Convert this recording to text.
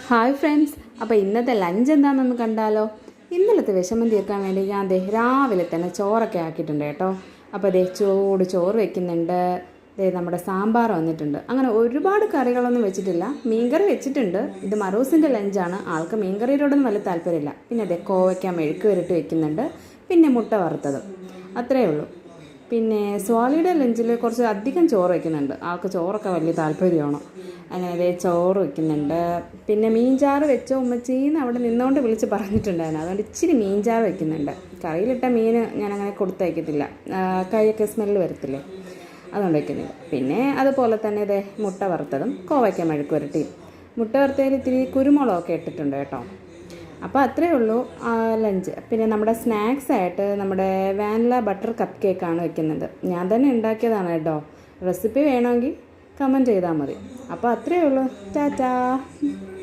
Hi friends, അപ്പോൾ ഇന്നത്തെ lunch എന്താണെന്നൊന്ന് കണ്ടാലോ. ഇന്നലത്തെ വിഷമം തീർക്കാൻ വേണ്ടി ഞാൻ രാവിലെ തന്നെ ചോറൊക്കെ ആക്കിയിട്ടുണ്ട് കേട്ടോ. അപ്പോൾ ചൂട് ചോറ് വെക്കുന്നുണ്ട്. നമ്മുടെ സാമ്പാർ വന്നിട്ടുണ്ട്. അങ്ങനെ ഒരുപാട് കറികളൊന്നും വെച്ചിട്ടില്ല. മീൻകറി വെച്ചിട്ടുണ്ട്. ഇത് മറൂസിൻ്റെ ലഞ്ചാണ്. ആൾക്ക് മീൻകറിയോടൊന്നും വലിയ താല്പര്യമില്ല. പിന്നെ കോവയ്ക്ക മെഴുക്ക് വരട്ടി വെക്കുന്നുണ്ട്. പിന്നെ മുട്ട വറുത്തതും, അത്രയേ ഉള്ളൂ. പിന്നെ സ്വാലിയുടെ ലഞ്ചിൽ കുറച്ച് അധികം ചോറ് വയ്ക്കുന്നുണ്ട്. ആൾക്ക് ചോറൊക്കെ വലിയ താല്പര്യമാണ്. അങ്ങനെ ചോറ് വയ്ക്കുന്നുണ്ട്. പിന്നെ മീൻചാറ് വെച്ചോ ഉമ്മച്ചീന്ന് അവിടെ നിന്നുകൊണ്ട് വിളിച്ച് പറഞ്ഞിട്ടുണ്ടായിരുന്നു. അതുകൊണ്ട് ഇച്ചിരി മീൻചാറ് വയ്ക്കുന്നുണ്ട്. കറിയിലിട്ട മീൻ ഞാനങ്ങനെ കൊടുത്തയക്കത്തില്ല, കൈയൊക്കെ സ്മെല്ല് വരത്തില്ലേ, അതുകൊണ്ട് വയ്ക്കുന്നില്ല. പിന്നെ അതുപോലെ തന്നെ മുട്ട വറുത്തതും കോവയ്ക്ക മെഴുക്ക് വരട്ടിയും. മുട്ട വറുത്തതിൽ ഇത്തിരി കുരുമുളകൊക്കെ ഇട്ടിട്ടുണ്ട് കേട്ടോ. അപ്പോൾ അത്രയേ ഉള്ളൂ ലഞ്ച്. പിന്നെ നമ്മുടെ സ്നാക്സ് ആയിട്ട് നമ്മുടെ വാനില ബട്ടർ കപ്പ് കേക്കാണ് വെക്കുന്നത്. ഞാൻ തന്നെ ഉണ്ടാക്കിയതാണ് കേട്ടോ. റെസിപ്പി വേണമെങ്കിൽ കമൻറ്റ് ചെയ്താൽ മതി. അപ്പോൾ അത്രയേ ഉള്ളൂ. ടാറ്റാ.